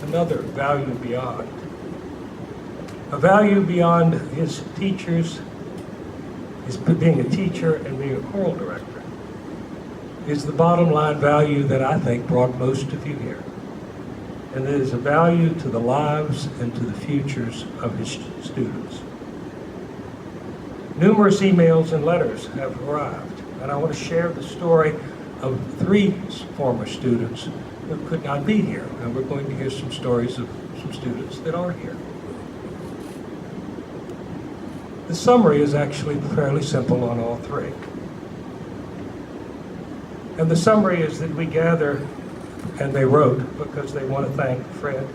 another value beyond. A value beyond his teachers, his being a teacher and being a choral director, is the bottom line value that I think brought most of you here. And it is a value to the lives and to the futures of his students. Numerous emails and letters have arrived, and I want to share the story of 3 former students who could not be here. And we're going to hear some stories of some students that are here. The summary is actually fairly simple on all 3. And the summary is that we gather, and they wrote because they want to thank Fred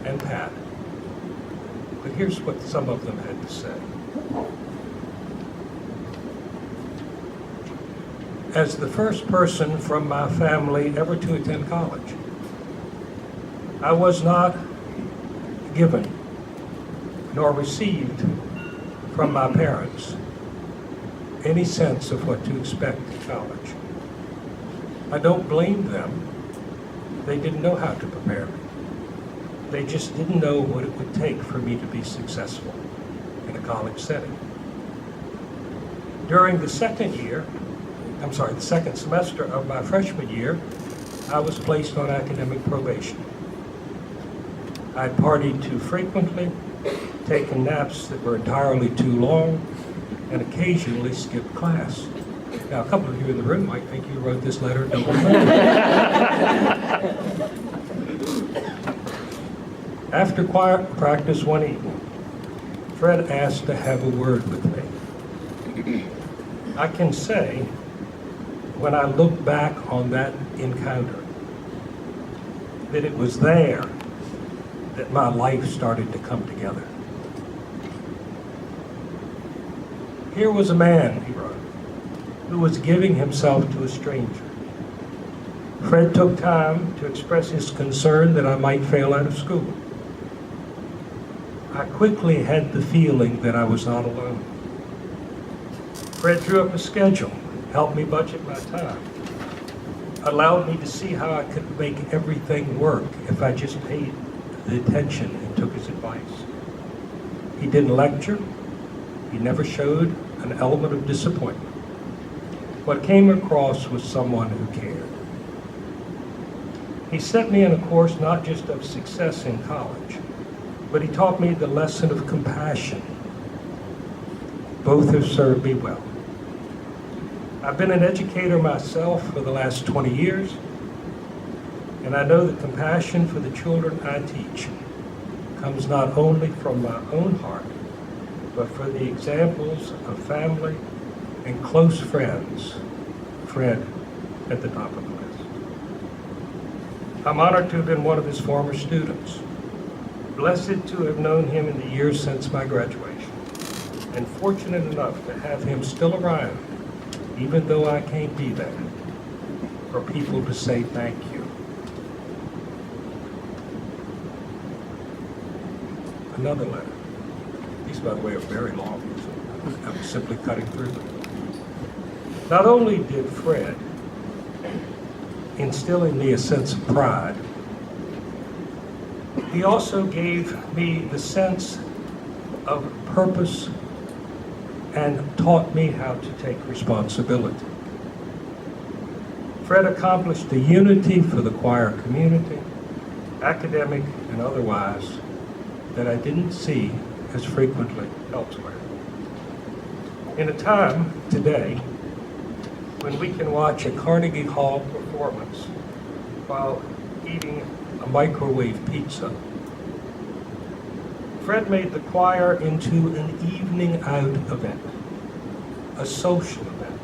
and Pat. But here's what some of them had to say. As the first person from my family ever to attend college, I was not given nor received from my parents any sense of what to expect in college. I don't blame them. They didn't know how to prepare me. They just didn't know what it would take for me to be successful in a college setting. During the second semester of my freshman year, I was placed on academic probation. I partied too frequently, taken naps that were entirely too long, and occasionally skipped class. Now, a couple of you in the room might think you wrote this letter double. After choir practice one evening, Fred asked to have a word with me. I can say, when I look back on that encounter, that it was there that my life started to come together. Here was a man, he wrote, who was giving himself to a stranger. Fred took time to express his concern that I might fail out of school. I quickly had the feeling that I was not alone. Fred drew up a schedule, helped me budget my time, allowed me to see how I could make everything work if I just paid the attention and took his advice. He didn't lecture. He never showed an element of disappointment. What came across was someone who cared. He set me in a course not just of success in college, but he taught me the lesson of compassion. Both have served me well. I've been an educator myself for the last 20 years, and I know that compassion for the children I teach comes not only from my own heart, but for the examples of family and close friends, Fred at the top of the list. I'm honored to have been one of his former students, blessed to have known him in the years since my graduation, and fortunate enough to have him still around, even though I can't be there, for people to say thank you. Another letter. These, by the way, are very long, so I'm simply cutting through them. Not only did Fred instill in me a sense of pride, he also gave me the sense of purpose and taught me how to take responsibility. Fred accomplished the unity for the choir community, academic and otherwise, that I didn't see as frequently elsewhere. In a time today when we can watch a Carnegie Hall performance while eating a microwave pizza, Fred made the choir into an evening out event, a social event,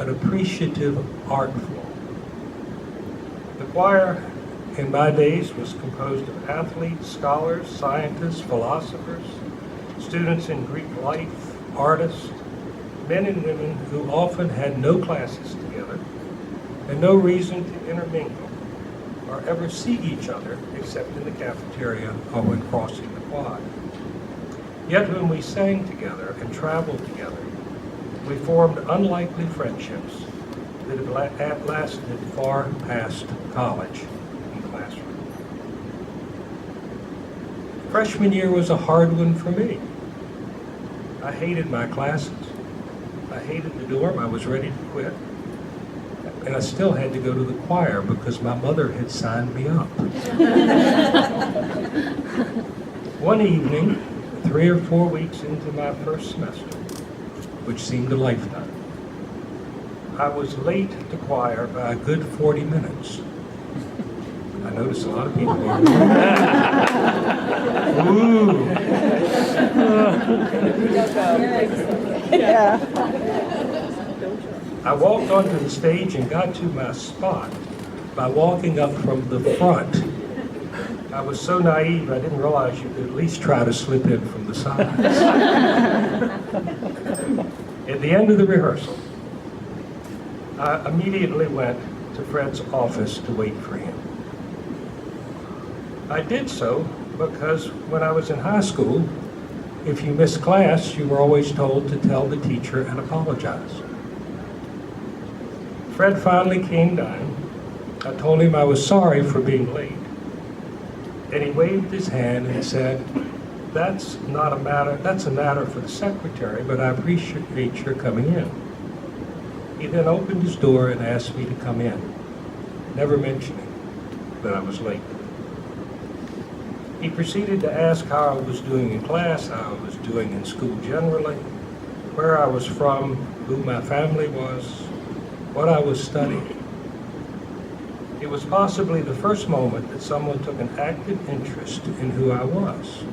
an appreciative art form. The choir in my days was composed of athletes, scholars, scientists, philosophers, students in Greek life, artists, men and women who often had no classes together and no reason to intermingle or ever see each other except in the cafeteria or when crossing the quad. Yet when we sang together and traveled together, we formed unlikely friendships that have lasted far past college and classroom. Freshman year was a hard one for me. I hated my classes. I hated the dorm. I was ready to quit. And I still had to go to the choir because my mother had signed me up. One evening, 3 or 4 weeks into my first semester, which seemed a lifetime, I was late to choir by a good 40 minutes. I noticed a lot of people here. Ooh. Yeah. I walked onto the stage and got to my spot by walking up from the front. I was so naive, I didn't realize you could at least try to slip in from the sides. At the end of the rehearsal, I immediately went to Fred's office to wait for him. I did so because when I was in high school, if you missed class, you were always told to tell the teacher and apologize. Fred finally came down. I told him I was sorry for being late. And he waved his hand and said, that's a matter for the secretary, but I appreciate your coming in. He then opened his door and asked me to come in, never mentioning that I was late. He proceeded to ask how I was doing in class, how I was doing in school generally, where I was from, who my family was, what I was studying. It was possibly the first moment that someone took an active interest in who I was.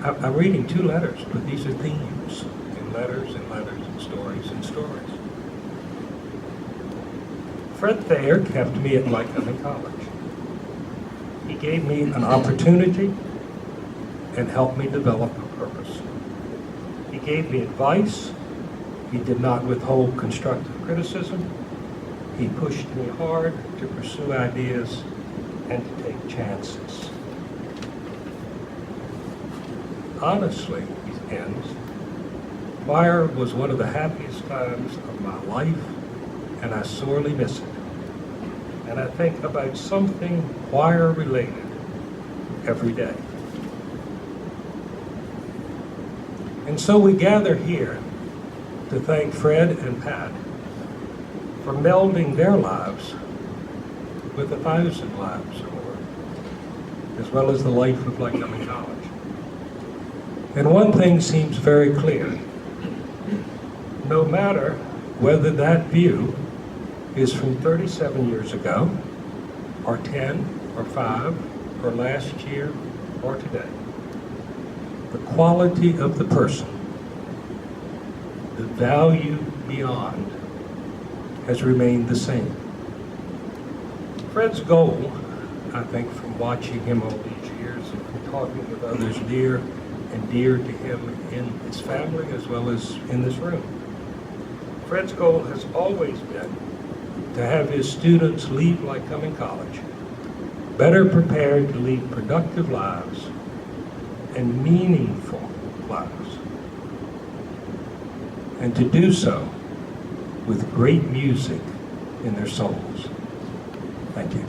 I'm reading 2 letters, but these are themes, in letters and letters and stories and stories. Fred Thayer kept me at Lycoming College. He gave me an opportunity and helped me develop a purpose. He gave me advice. He did not withhold constructive criticism. He pushed me hard to pursue ideas and to take chances. Honestly, he ends, choir was one of the happiest times of my life, and I sorely miss it. And I think about something choir-related every day. And so we gather here to thank Fred and Pat for melding their lives with 1,000 lives or more, as well as the life of Lycoming College. And one thing seems very clear. No matter whether that view is from 37 years ago, or 10, or 5, or last year, or today, the quality of the person, the value beyond, has remained the same. Fred's goal, I think, from watching him all these years and from talking with others near and dear to him in his family as well as in this room, Fred's goal has always been to have his students leave Lycoming College better prepared to lead productive lives and meaningful lives, and to do so with great music in their souls. Thank you.